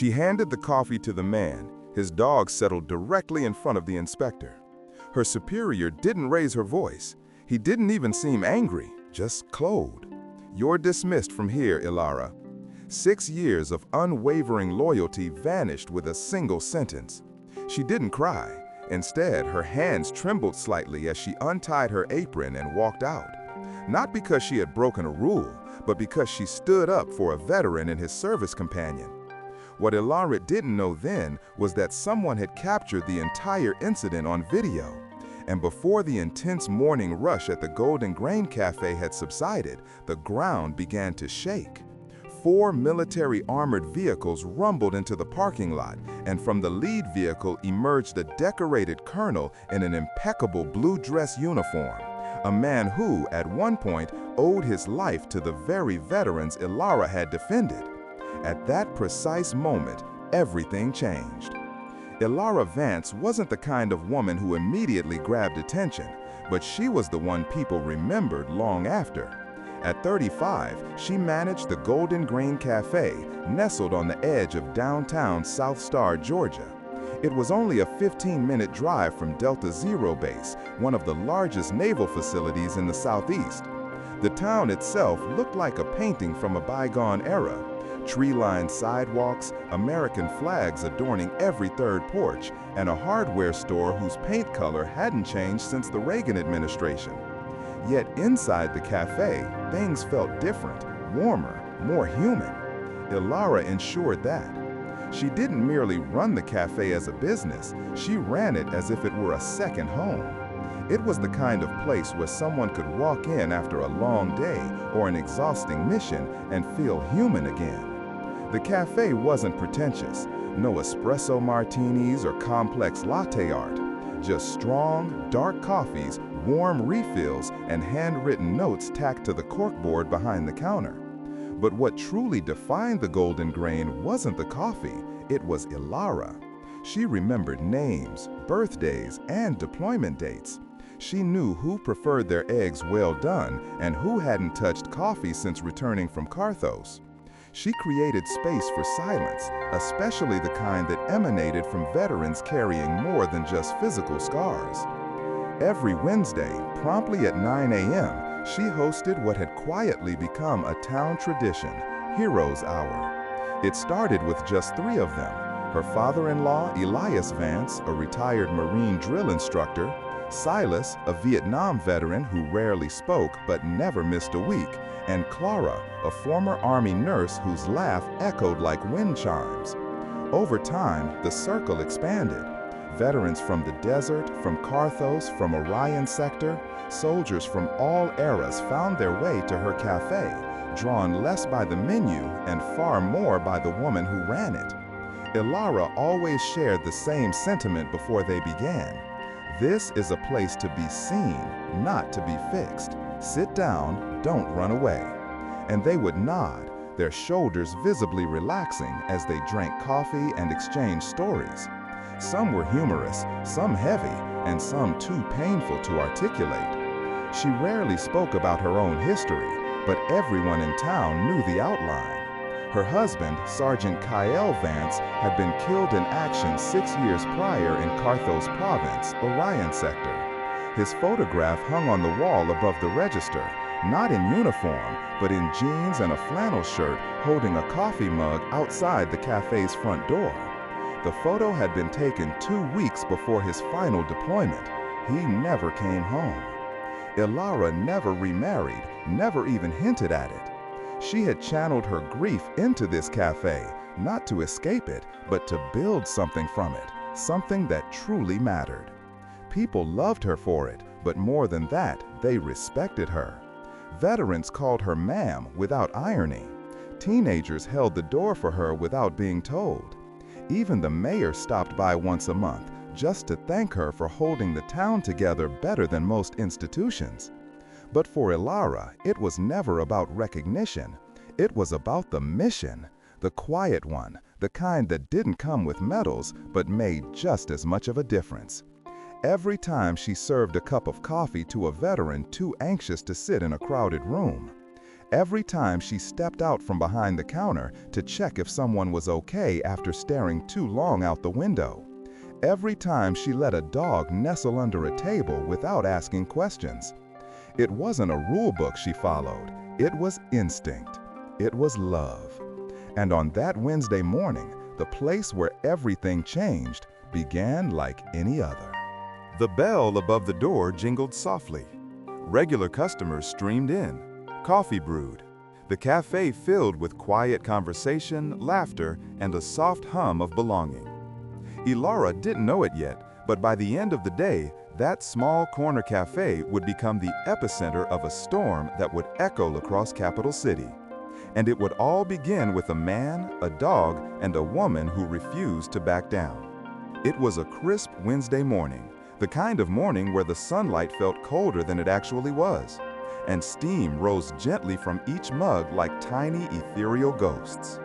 She handed the coffee to the man. His dog settled directly in front of the inspector. Her superior didn't raise her voice. He didn't even seem angry, just cold. "You're dismissed from here, Elara." 6 years of unwavering loyalty vanished with a single sentence. She didn't cry. Instead, her hands trembled slightly as she untied her apron and walked out. Not because she had broken a rule, but because she stood up for a veteran and his service companion. What Elara didn't know then was that someone had captured the entire incident on video. And before the intense morning rush at the Golden Grain Cafe had subsided, the ground began to shake. 4 military armored vehicles rumbled into the parking lot, and from the lead vehicle emerged a decorated colonel in an impeccable blue dress uniform, a man who, at one point, owed his life to the very veterans Elara had defended. At that precise moment, everything changed. Elara Vance wasn't the kind of woman who immediately grabbed attention, but she was the one people remembered long after. At 35, she managed the Golden Grain Cafe, nestled on the edge of downtown South Star, Georgia. It was only a 15-minute drive from Delta Zero Base, one of the largest naval facilities in the Southeast. The town itself looked like a painting from a bygone era. Tree-lined sidewalks, American flags adorning every third porch, and a hardware store whose paint color hadn't changed since the Reagan administration. Yet inside the cafe, things felt different, warmer, more human. Elara ensured that. She didn't merely run the cafe as a business, she ran it as if it were a second home. It was the kind of place where someone could walk in after a long day or an exhausting mission and feel human again. The cafe wasn't pretentious, no espresso martinis or complex latte art, just strong, dark coffees, warm refills, and handwritten notes tacked to the corkboard behind the counter. But what truly defined the Golden Grain wasn't the coffee, it was Elara. She remembered names, birthdays, and deployment dates. She knew who preferred their eggs well done and who hadn't touched coffee since returning from Carthos. She created space for silence, especially the kind that emanated from veterans carrying more than just physical scars. Every Wednesday, promptly at 9 a.m., she hosted what had quietly become a town tradition, Heroes Hour. It started with just 3 of them: her father-in-law, Elias Vance, a retired Marine drill instructor; Silas, a Vietnam veteran who rarely spoke but never missed a week; and Clara, a former Army nurse whose laugh echoed like wind chimes. Over time, the circle expanded. Veterans from the desert, from Carthos, from Orion Sector, soldiers from all eras found their way to her cafe, drawn less by the menu and far more by the woman who ran it. Elara always shared the same sentiment before they began. This is a place to be seen, not to be fixed. Sit down, don't run away. And they would nod, their shoulders visibly relaxing as they drank coffee and exchanged stories. Some were humorous, some heavy, and some too painful to articulate. She rarely spoke about her own history, but everyone in town knew the outline. Her husband, Sergeant Kyle Vance, had been killed in action 6 years prior in Carthos Province, Orion Sector. His photograph hung on the wall above the register, not in uniform, but in jeans and a flannel shirt, holding a coffee mug outside the cafe's front door. The photo had been taken 2 weeks before his final deployment. He never came home. Elara never remarried, never even hinted at it. She had channeled her grief into this cafe, not to escape it, but to build something from it, something that truly mattered. People loved her for it, but more than that, they respected her. Veterans called her ma'am without irony. Teenagers held the door for her without being told. Even the mayor stopped by once a month, just to thank her for holding the town together better than most institutions. But for Elara, it was never about recognition. It was about the mission, the quiet one, the kind that didn't come with medals, but made just as much of a difference. Every time she served a cup of coffee to a veteran too anxious to sit in a crowded room. Every time she stepped out from behind the counter to check if someone was okay after staring too long out the window. Every time she let a dog nestle under a table without asking questions. It wasn't a rule book she followed. It was instinct. It was love. And on that Wednesday morning, the place where everything changed began like any other. The bell above the door jingled softly. Regular customers streamed in. Coffee brewed. The cafe filled with quiet conversation, laughter, and a soft hum of belonging. Elara didn't know it yet, but by the end of the day, that small corner cafe would become the epicenter of a storm that would echo across Capital City. And it would all begin with a man, a dog, and a woman who refused to back down. It was a crisp Wednesday morning, the kind of morning where the sunlight felt colder than it actually was, and steam rose gently from each mug like tiny ethereal ghosts.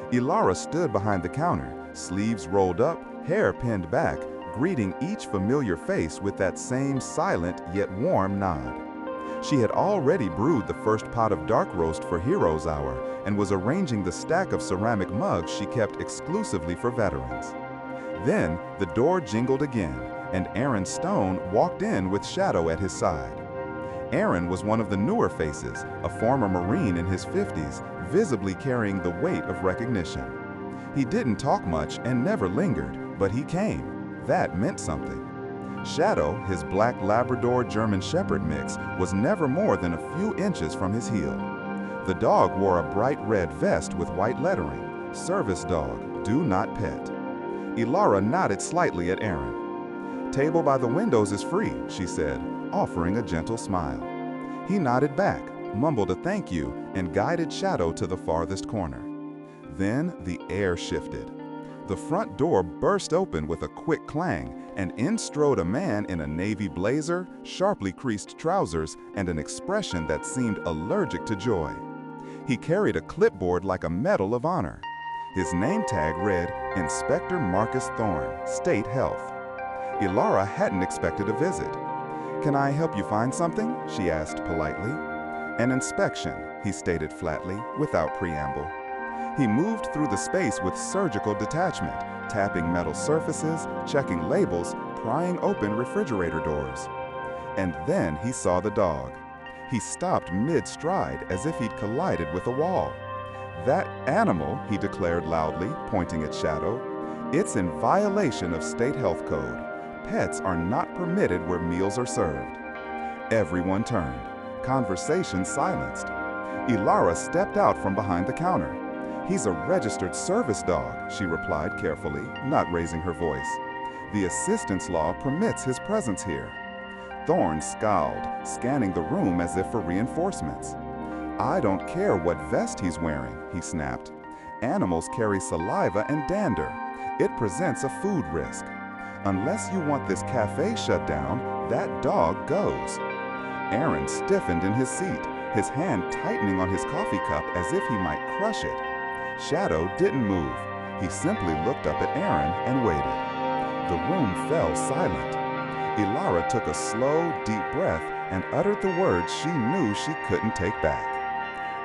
Elara stood behind the counter, sleeves rolled up, hair pinned back, greeting each familiar face with that same silent yet warm nod. She had already brewed the first pot of dark roast for Heroes Hour and was arranging the stack of ceramic mugs she kept exclusively for veterans. Then the door jingled again, and Aaron Stone walked in with Shadow at his side. Aaron was one of the newer faces, a former Marine in his 50s, visibly carrying the weight of recognition. He didn't talk much and never lingered, but he came. That meant something. Shadow, his black Labrador German Shepherd mix, was never more than a few inches from his heel. The dog wore a bright red vest with white lettering, "Service Dog, Do Not Pet." Elara nodded slightly at Aaron. "Table by the windows is free," she said, offering a gentle smile. He nodded back, mumbled a thank you, and guided Shadow to the farthest corner. Then the air shifted. The front door burst open with a quick clang, and in strode a man in a navy blazer, sharply creased trousers, and an expression that seemed allergic to joy. He carried a clipboard like a Medal of Honor. His name tag read, "Inspector Marcus Thorne, State Health." Elara hadn't expected a visit. "Can I help you find something?" she asked politely. "An inspection," he stated flatly, without preamble. He moved through the space with surgical detachment, tapping metal surfaces, checking labels, prying open refrigerator doors. And then he saw the dog. He stopped mid-stride as if he'd collided with a wall. "That animal," he declared loudly, pointing at Shadow, "it's in violation of state health code. Pets are not permitted where meals are served." Everyone turned. Conversation silenced. Elara stepped out from behind the counter. "He's a registered service dog," she replied carefully, not raising her voice. "The assistance law permits his presence here." Thorne scowled, scanning the room as if for reinforcements. "I don't care what vest he's wearing," he snapped. "Animals carry saliva and dander. It presents a food risk. Unless you want this cafe shut down, that dog goes." Aaron stiffened in his seat, his hand tightening on his coffee cup as if he might crush it. Shadow didn't move. He simply looked up at Aaron and waited. The room fell silent. Elara took a slow, deep breath and uttered the words she knew she couldn't take back.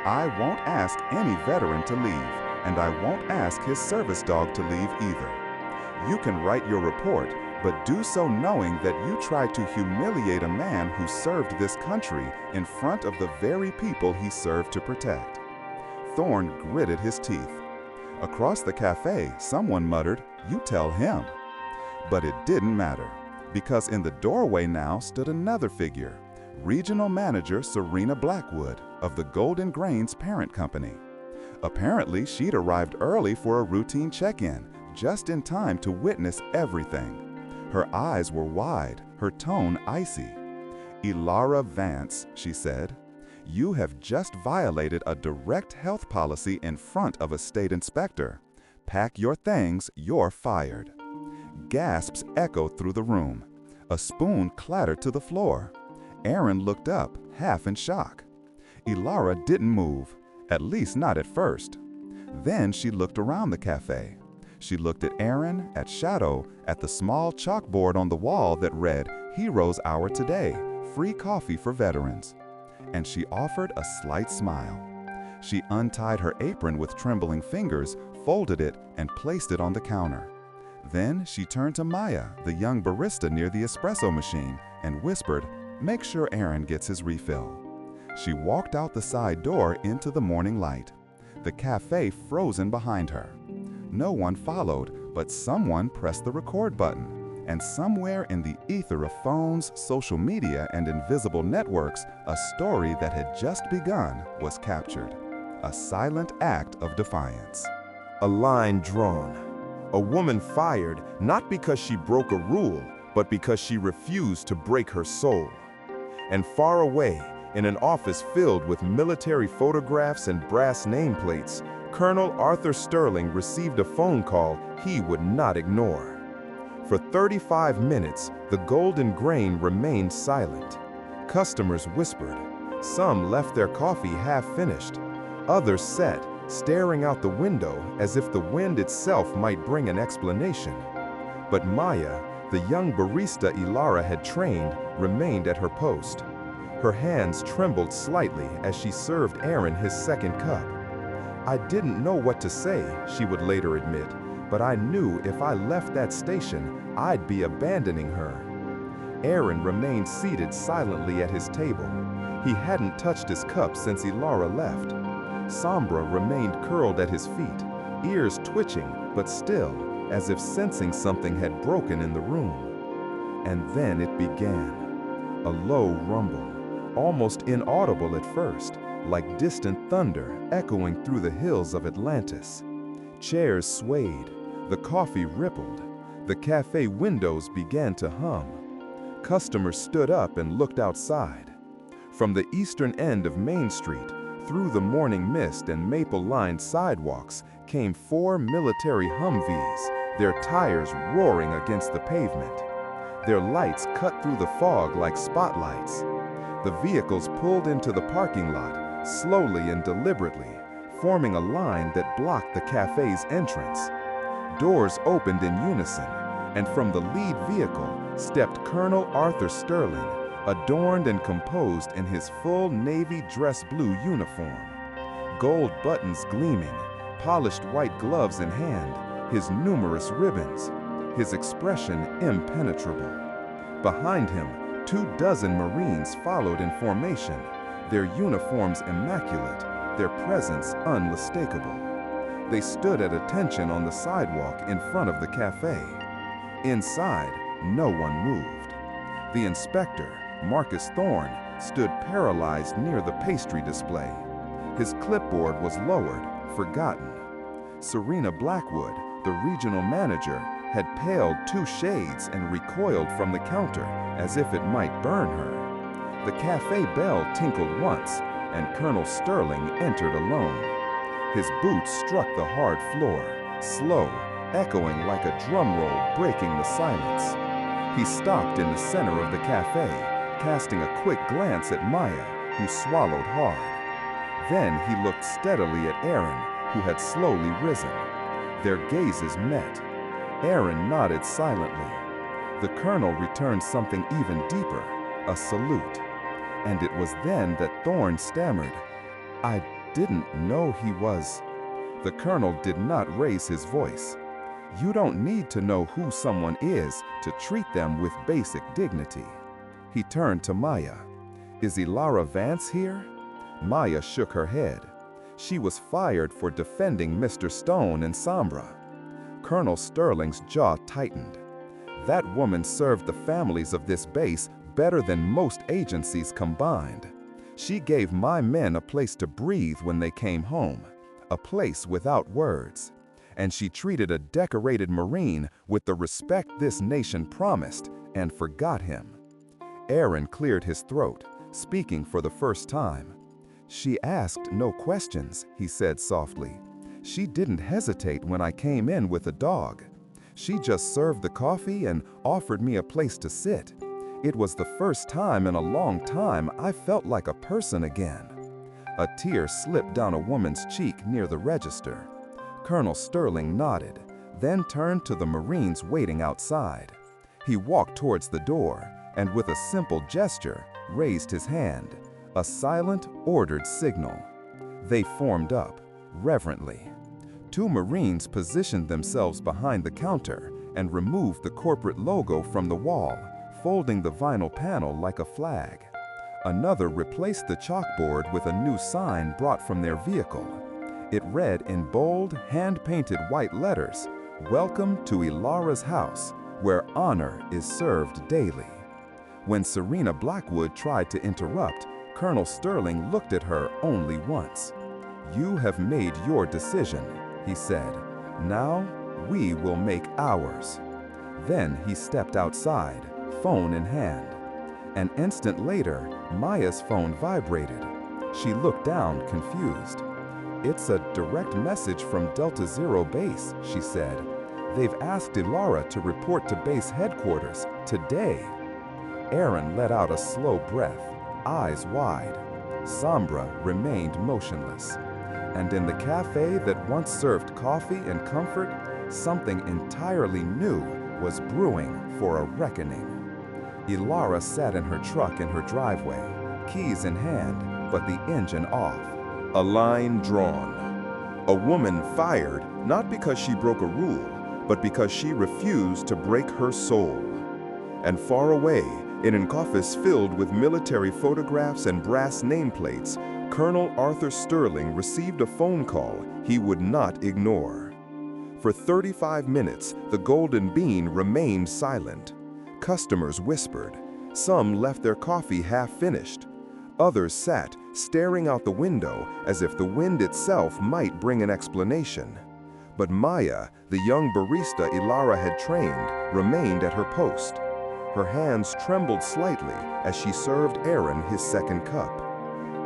"I won't ask any veteran to leave, and I won't ask his service dog to leave either. You can write your report, but do so knowing that you tried to humiliate a man who served this country in front of the very people he served to protect." Thorne gritted his teeth. Across the cafe, someone muttered, "You tell him." But it didn't matter, because in the doorway now stood another figure, Regional Manager Serena Blackwood of the Golden Grains parent company. Apparently, she'd arrived early for a routine check-in, just in time to witness everything. Her eyes were wide, her tone icy. "Elara Vance," she said, "you have just violated a direct health policy in front of a state inspector. Pack your things, you're fired." Gasps echoed through the room. A spoon clattered to the floor. Aaron looked up, half in shock. Elara didn't move, at least not at first. Then she looked around the cafe. She looked at Aaron, at Shadow, at the small chalkboard on the wall that read, "Heroes Hour today, free coffee for veterans." and she offered a slight smile. She untied her apron with trembling fingers, folded it, and placed it on the counter. Then she turned to Maya, the young barista near the espresso machine, and whispered, "Make sure Aaron gets his refill." She walked out the side door into the morning light, the cafe frozen behind her. No one followed, but someone pressed the record button, and somewhere in the ether of phones, social media, and invisible networks, a story that had just begun was captured. A silent act of defiance. A line drawn. A woman fired not because she broke a rule, but because she refused to break her soul. And far away, in an office filled with military photographs and brass nameplates, Colonel Arthur Sterling received a phone call he would not ignore. For 35 minutes, the golden grain remained silent. Customers whispered. Some left their coffee half-finished. Others sat, staring out the window as if the wind itself might bring an explanation. But Maya, the young barista Elara had trained, remained at her post. Her hands trembled slightly as she served Aaron his second cup. "I didn't know what to say," she would later admit, "but I knew if I left that station, I'd be abandoning her." Aaron remained seated silently at his table. He hadn't touched his cup since Elara left. Sombra remained curled at his feet, ears twitching, but still, as if sensing something had broken in the room. And then it began. A low rumble, almost inaudible at first, like distant thunder echoing through the hills of Atlantis. Chairs swayed, the coffee rippled, the cafe windows began to hum. Customers stood up and looked outside. From the eastern end of Main Street, through the morning mist and maple-lined sidewalks, came 4 military Humvees, their tires roaring against the pavement. Their lights cut through the fog like spotlights. The vehicles pulled into the parking lot, slowly and deliberately, forming a line that blocked the cafe's entrance. Doors opened in unison, and from the lead vehicle stepped Colonel Arthur Sterling, adorned and composed in his full navy dress blue uniform. Gold buttons gleaming, polished white gloves in hand, his numerous ribbons, his expression impenetrable. Behind him, 24 Marines followed in formation, their uniforms immaculate, their presence unmistakable. They stood at attention on the sidewalk in front of the cafe. Inside, no one moved. The inspector, Marcus Thorne, stood paralyzed near the pastry display. His clipboard was lowered, forgotten. Serena Blackwood, the regional manager, had paled 2 shades and recoiled from the counter as if it might burn her. The cafe bell tinkled once, and Colonel Sterling entered alone. His boots struck the hard floor, slow, echoing like a drum roll breaking the silence. He stopped in the center of the cafe, casting a quick glance at Maya, who swallowed hard. Then he looked steadily at Aaron, who had slowly risen. Their gazes met. Aaron nodded silently. The colonel returned something even deeper, a salute. And it was then that Thorne stammered, "I didn't know he was." The colonel did not raise his voice. You don't need to know who someone is to treat them with basic dignity. He turned to Maya. "Is Elara Vance here?" Maya shook her head. She was fired for defending Mr. Stone and Sombra. Colonel Sterling's jaw tightened. That woman served the families of this base better than most agencies combined. She gave my men a place to breathe when they came home, a place without words. And she treated a decorated Marine with the respect this nation promised and forgot him. Aaron cleared his throat, speaking for the first time. "She asked no questions," he said softly. "She didn't hesitate when I came in with a dog. She just served the coffee and offered me a place to sit. It was the first time in a long time I felt like a person again." A tear slipped down a woman's cheek near the register. Colonel Sterling nodded, then turned to the Marines waiting outside. He walked towards the door and with a simple gesture raised his hand. a silent, ordered signal. They formed up, reverently. Two Marines positioned themselves behind the counter and removed the corporate logo from the wall, folding the vinyl panel like a flag. Another replaced the chalkboard with a new sign brought from their vehicle. It read in bold, hand-painted white letters, "Welcome to Elara's house, where honor is served daily." When Serena Blackwood tried to interrupt, Colonel Sterling looked at her only once. "You have made your decision," he said. "Now we will make ours." Then he stepped outside, phone in hand. An instant later, Maya's phone vibrated. She looked down, confused. "It's a direct message from Delta Zero base," she said. "They've asked Elara to report to base headquarters today." Aaron let out a slow breath, eyes wide. Sombra remained motionless. And in the cafe that once served coffee and comfort, something entirely new was brewing for a reckoning. Elara sat in her truck in her driveway, keys in hand, but the engine off. A line drawn. A woman fired not because she broke a rule, but because she refused to break her soul. And far away, in an office filled with military photographs and brass nameplates, Colonel Arthur Sterling received a phone call he would not ignore. For 35 minutes, the Golden Bean remained silent. Customers whispered. Some left their coffee half-finished. Others sat, staring out the window as if the wind itself might bring an explanation. But Maya, the young barista Elara had trained, remained at her post. Her hands trembled slightly as she served Aaron his second cup.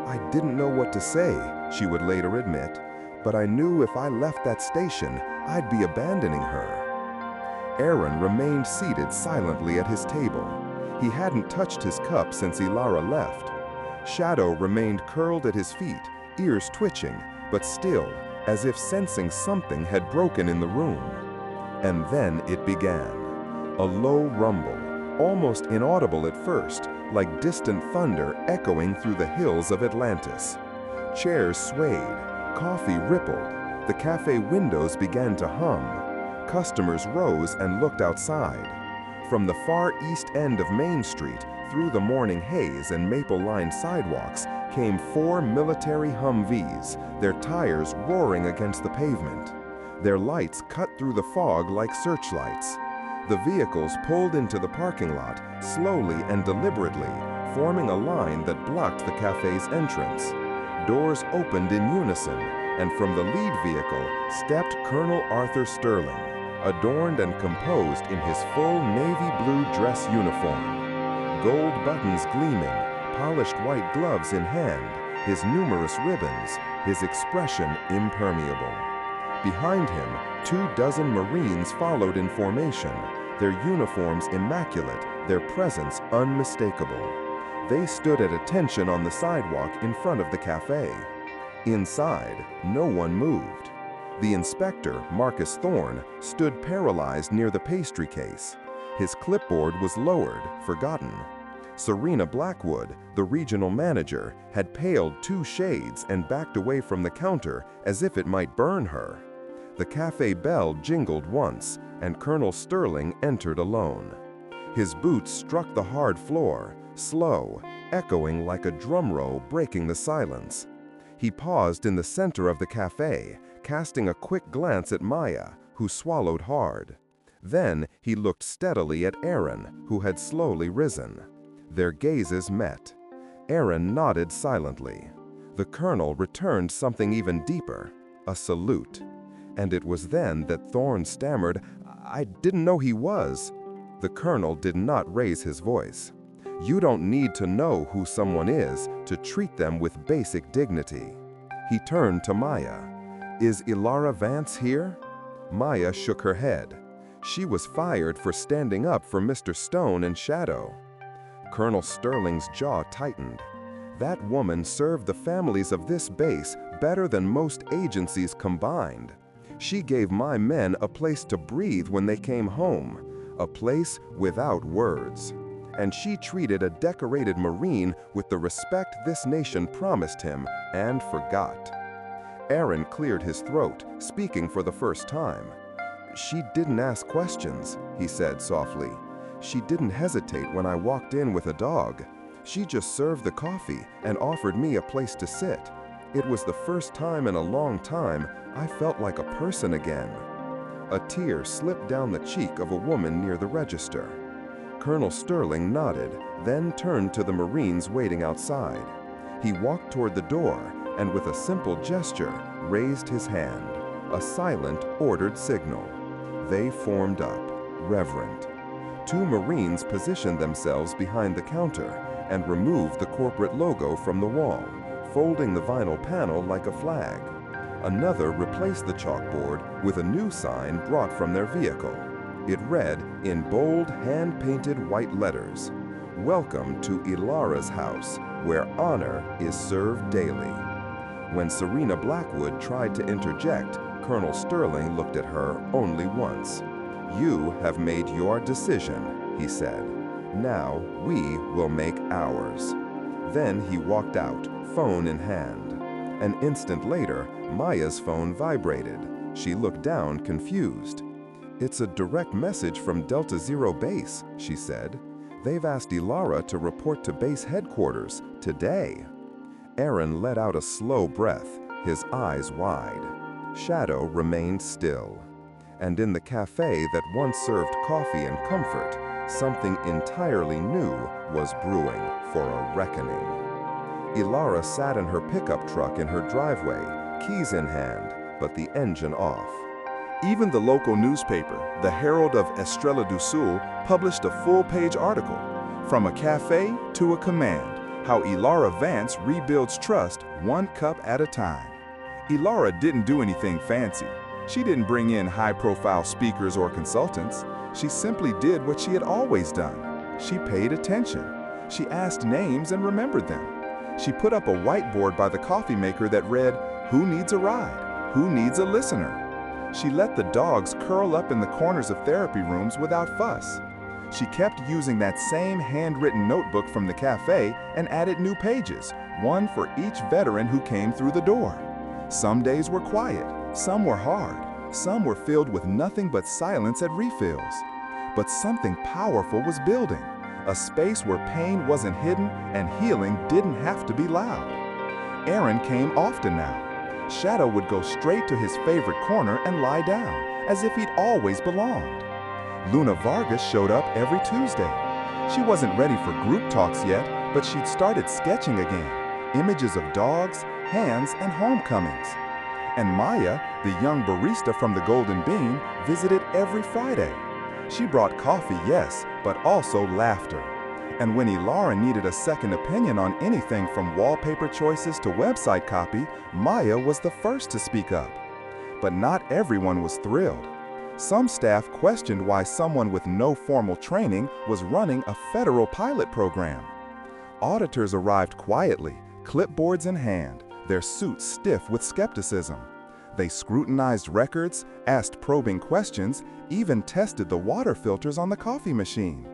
"I didn't know what to say," she would later admit, "but I knew if I left that station, I'd be abandoning her." Aaron remained seated silently at his table. He hadn't touched his cup since Elara left. Shadow remained curled at his feet, ears twitching, but still, as if sensing something had broken in the room. And then it began. A low rumble, almost inaudible at first, like distant thunder echoing through the hills of Atlantis. Chairs swayed, coffee rippled, the cafe windows began to hum. Customers rose and looked outside. From the far east end of Main Street, through the morning haze and maple-lined sidewalks, came 4 military Humvees, their tires roaring against the pavement. Their lights cut through the fog like searchlights. The vehicles pulled into the parking lot, slowly and deliberately, forming a line that blocked the cafe's entrance. Doors opened in unison, and from the lead vehicle stepped Colonel Arthur Sterling, adorned and composed in his full navy blue dress uniform. Gold buttons gleaming, polished white gloves in hand, his numerous ribbons, his expression impermeable. Behind him, 24 Marines followed in formation, their uniforms immaculate, their presence unmistakable. They stood at attention on the sidewalk in front of the cafe. Inside, no one moved. The inspector, Marcus Thorne, stood paralyzed near the pastry case. His clipboard was lowered, forgotten. Serena Blackwood, the regional manager, had paled 2 shades and backed away from the counter as if it might burn her. The cafe bell jingled once, and Colonel Sterling entered alone. His boots struck the hard floor, slow, echoing like a drum roll breaking the silence. He paused in the center of the cafe, casting a quick glance at Maya, who swallowed hard. Then he looked steadily at Aaron, who had slowly risen. Their gazes met. Aaron nodded silently. The colonel returned something even deeper, a salute. And it was then that Thorne stammered, "I didn't know he was." The colonel did not raise his voice. You don't need to know who someone is to treat them with basic dignity. He turned to Maya. "Is Elara Vance here?" Maya shook her head. She was fired for standing up for Mr. Stone and Shadow. Colonel Sterling's jaw tightened. That woman served the families of this base better than most agencies combined. She gave my men a place to breathe when they came home, a place without words. and she treated a decorated Marine with the respect this nation promised him and forgot. Aaron cleared his throat, speaking for the first time. "She didn't ask questions," he said softly. "She didn't hesitate when I walked in with a dog. She just served the coffee and offered me a place to sit. It was the first time in a long time I felt like a person again." A tear slipped down the cheek of a woman near the register. Colonel Sterling nodded, then turned to the Marines waiting outside. He walked toward the door and with a simple gesture raised his hand, a silent, ordered signal. They formed up, reverent. Two Marines positioned themselves behind the counter and removed the corporate logo from the wall, folding the vinyl panel like a flag. Another replaced the chalkboard with a new sign brought from their vehicle. It read in bold, hand-painted white letters, "Welcome to Elara's house, where honor is served daily." When Serena Blackwood tried to interject, Colonel Sterling looked at her only once. "You have made your decision," he said. "Now we will make ours." Then he walked out, phone in hand. An instant later, Maya's phone vibrated. She looked down, confused. "It's a direct message from Delta Zero Base," she said. "They've asked Elara to report to base headquarters today." Aaron let out a slow breath, his eyes wide. Shadow remained still. And in the cafe that once served coffee and comfort, something entirely new was brewing for a reckoning. Elara sat in her pickup truck in her driveway, keys in hand, but the engine off. Even the local newspaper, the Herald of Estrela do Sul, published a full-page article, "From a Cafe to a Command, How Elara Vance Rebuilds Trust One Cup at a Time." Elara didn't do anything fancy. She didn't bring in high-profile speakers or consultants. She simply did what she had always done. She paid attention. She asked names and remembered them. She put up a whiteboard by the coffee maker that read, "Who needs a ride? Who needs a listener?" She let the dogs curl up in the corners of therapy rooms without fuss. She kept using that same handwritten notebook from the cafe and added new pages, one for each veteran who came through the door. Some days were quiet, some were hard, some were filled with nothing but silence at refills. But something powerful was building. A space where pain wasn't hidden and healing didn't have to be loud. Aaron came often now. Shadow would go straight to his favorite corner and lie down, as if he'd always belonged. Luna Vargas showed up every Tuesday. She wasn't ready for group talks yet, but she'd started sketching again, images of dogs, hands, and homecomings. And Maya, the young barista from the Golden Bean, visited every Friday. She brought coffee, yes, but also laughter. And when Elara needed a second opinion on anything from wallpaper choices to website copy, Maya was the first to speak up. But not everyone was thrilled. Some staff questioned why someone with no formal training was running a federal pilot program. Auditors arrived quietly, clipboards in hand, their suits stiff with skepticism. They scrutinized records, asked probing questions, even tested the water filters on the coffee machine.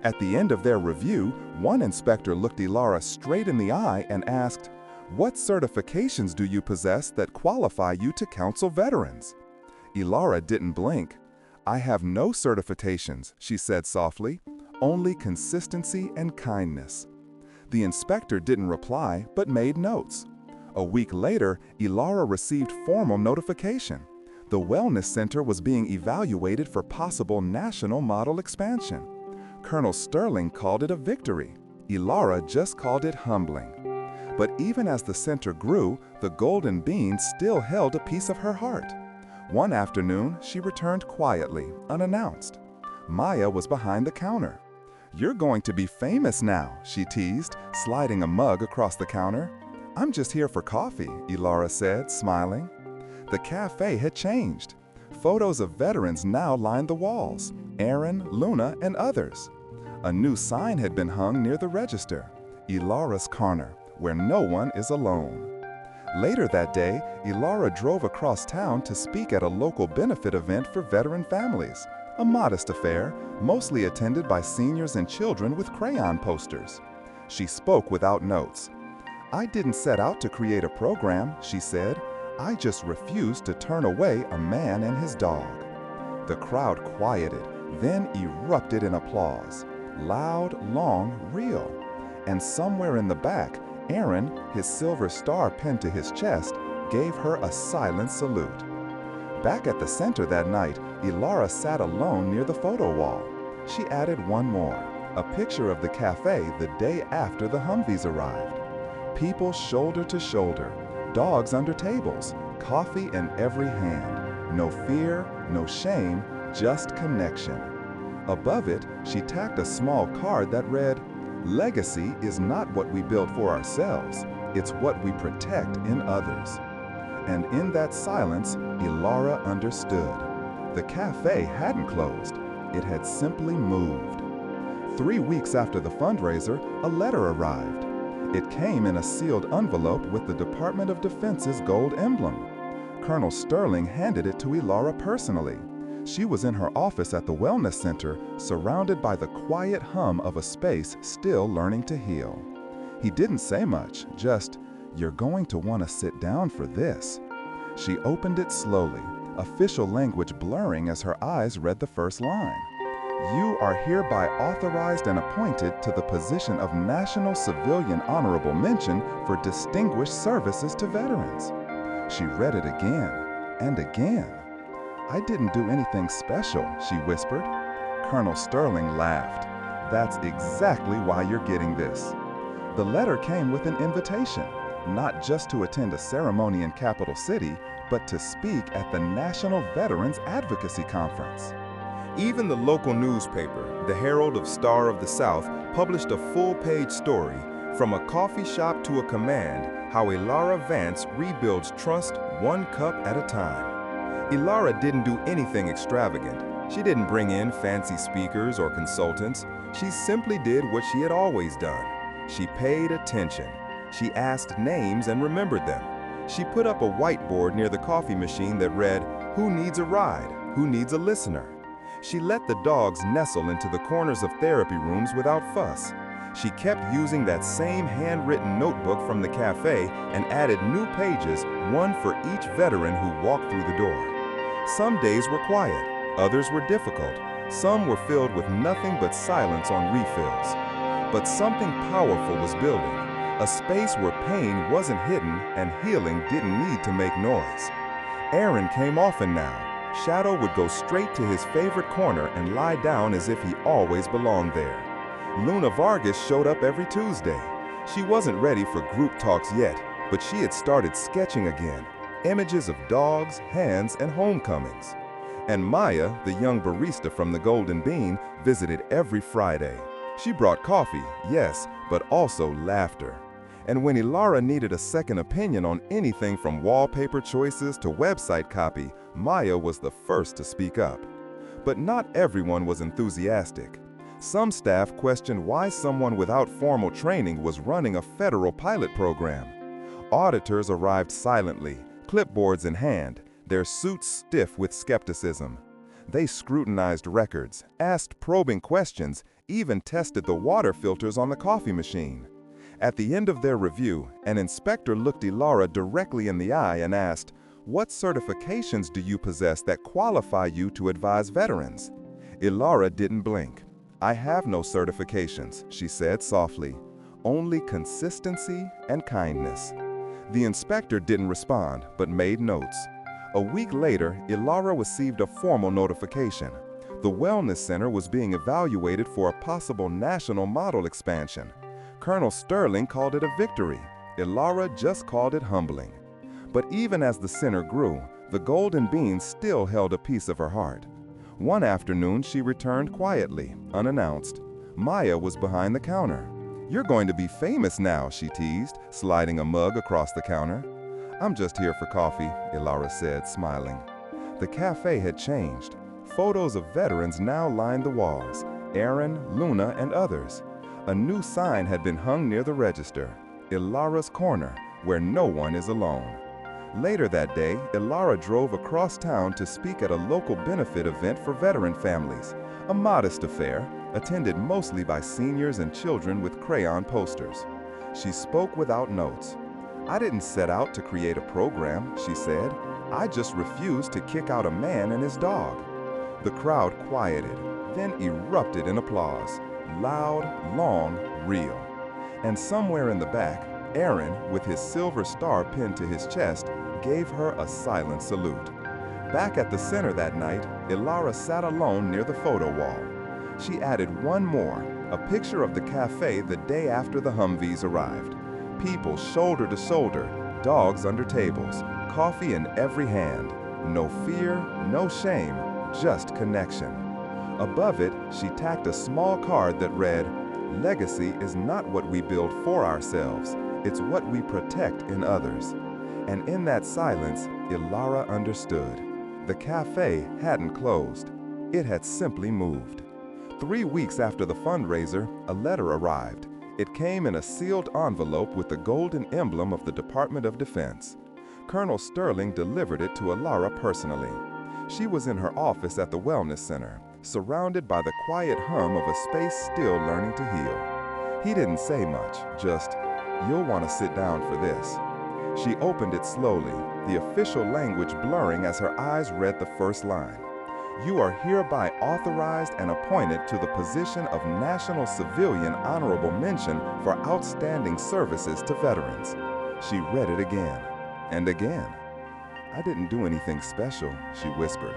At the end of their review, one inspector looked Elara straight in the eye and asked, "What certifications do you possess that qualify you to counsel veterans?" Elara didn't blink. "I have no certifications," she said softly, "only consistency and kindness." The inspector didn't reply, but made notes. A week later, Elara received formal notification. The Wellness Center was being evaluated for possible national model expansion. Colonel Sterling called it a victory. Elara just called it humbling. But even as the center grew, the Golden Bean still held a piece of her heart. One afternoon, she returned quietly, unannounced. Maya was behind the counter. "You're going to be famous now," she teased, sliding a mug across the counter. "I'm just here for coffee," Elara said, smiling. The cafe had changed. Photos of veterans now lined the walls, Aaron, Luna, and others. A new sign had been hung near the register, Elara's Corner, where no one is alone. Later that day, Elara drove across town to speak at a local benefit event for veteran families, A modest affair, mostly attended by seniors and children with crayon posters. She spoke without notes. "I didn't set out to create a program," she said. "I just refused to turn away a man and his dog." The crowd quieted, then erupted in applause. Loud, long, real. And somewhere in the back, Aaron, his silver star pinned to his chest, gave her a silent salute. Back at the center that night, Elara sat alone near the photo wall. She added one more, a picture of the cafe the day after the Humvees arrived. People shoulder to shoulder, dogs under tables, coffee in every hand. No fear, no shame, just connection. Above it, she tacked a small card that read, "Legacy is not what we build for ourselves, it's what we protect in others." And in that silence, Elara understood. The cafe hadn't closed, it had simply moved. 3 weeks after the fundraiser, a letter arrived. It came in a sealed envelope with the Department of Defense's gold emblem. Colonel Sterling handed it to Elara personally. She was in her office at the Wellness Center, surrounded by the quiet hum of a space still learning to heal. He didn't say much, just, "You're going to want to sit down for this." She opened it slowly, official language blurring as her eyes read the first line. "You are hereby authorized and appointed to the position of National Civilian Honorable Mention for distinguished services to veterans." She read it again and again. "I didn't do anything special," she whispered. Colonel Sterling laughed. "That's exactly why you're getting this." The letter came with an invitation, not just to attend a ceremony in Capital City, but to speak at the National Veterans Advocacy Conference. Even the local newspaper, the Herald of Star of the South, published a full-page story, From a Coffee Shop to a Command, How Elara Vance Rebuilds Trust One Cup at a Time. Elara didn't do anything extravagant. She didn't bring in fancy speakers or consultants. She simply did what she had always done. She paid attention. She asked names and remembered them. She put up a whiteboard near the coffee machine that read, "Who needs a ride? Who needs a listener?" She let the dogs nestle into the corners of therapy rooms without fuss. She kept using that same handwritten notebook from the cafe and added new pages, one for each veteran who walked through the door. Some days were quiet, others were difficult. Some were filled with nothing but silence on refills. But something powerful was building, a space where pain wasn't hidden and healing didn't need to make noise. Aaron came often now. Shadow would go straight to his favorite corner and lie down as if he always belonged there. Luna Vargas showed up every Tuesday. She wasn't ready for group talks yet, but she had started sketching again. Images of dogs, hands, and homecomings. And Maya, the young barista from the Golden Bean, visited every Friday. She brought coffee, yes, but also laughter. And when Elara needed a second opinion on anything from wallpaper choices to website copy, Maya was the first to speak up. But not everyone was enthusiastic. Some staff questioned why someone without formal training was running a federal pilot program. Auditors arrived silently, clipboards in hand, their suits stiff with skepticism. They scrutinized records, asked probing questions, even tested the water filters on the coffee machine. At the end of their review, an inspector looked Elara directly in the eye and asked, "What certifications do you possess that qualify you to advise veterans?" Elara didn't blink. "I have no certifications," she said softly. "Only consistency and kindness." The inspector didn't respond, but made notes. A week later, Elara received a formal notification. The Wellness Center was being evaluated for a possible national model expansion. Colonel Sterling called it a victory. Elara just called it humbling. But even as the center grew, the Golden Bean still held a piece of her heart. One afternoon, she returned quietly, unannounced. Maya was behind the counter. "You're going to be famous now," she teased, sliding a mug across the counter. "I'm just here for coffee," Elara said, smiling. The cafe had changed. Photos of veterans now lined the walls, Aaron, Luna, and others. A new sign had been hung near the register, Elara's Corner, where no one is alone. Later that day, Elara drove across town to speak at a local benefit event for veteran families, a modest affair, attended mostly by seniors and children with crayon posters. She spoke without notes. "I didn't set out to create a program," she said. "I just refused to kick out a man and his dog." The crowd quieted, then erupted in applause, loud, long, real. And somewhere in the back, Aaron, with his silver star pinned to his chest, gave her a silent salute. Back at the center that night, Elara sat alone near the photo wall. She added one more, a picture of the cafe the day after the Humvees arrived. People shoulder to shoulder, dogs under tables, coffee in every hand. No fear, no shame, just connection. Above it, she tacked a small card that read, "Legacy is not what we build for ourselves, it's what we protect in others." And in that silence, Elara understood. The cafe hadn't closed. It had simply moved. 3 weeks after the fundraiser, a letter arrived. It came in a sealed envelope with the golden emblem of the Department of Defense. Colonel Sterling delivered it to Elara personally. She was in her office at the Wellness Center, surrounded by the quiet hum of a space still learning to heal. He didn't say much, just, "You'll want to sit down for this." She opened it slowly, the official language blurring as her eyes read the first line. "You are hereby authorized and appointed to the position of National Civilian Honorable Mention for outstanding services to veterans." She read it again and again. "I didn't do anything special," she whispered.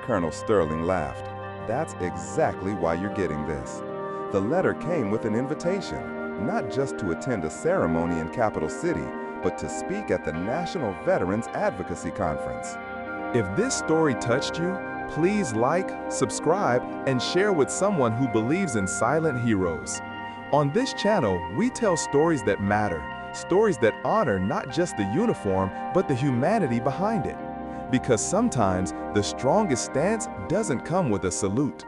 Colonel Sterling laughed. "That's exactly why you're getting this." The letter came with an invitation, not just to attend a ceremony in Capital City, but to speak at the National Veterans Advocacy Conference. If this story touched you, please like, subscribe, and share with someone who believes in silent heroes. On this channel, we tell stories that matter, stories that honor not just the uniform, but the humanity behind it. Because sometimes the strongest stance doesn't come with a salute.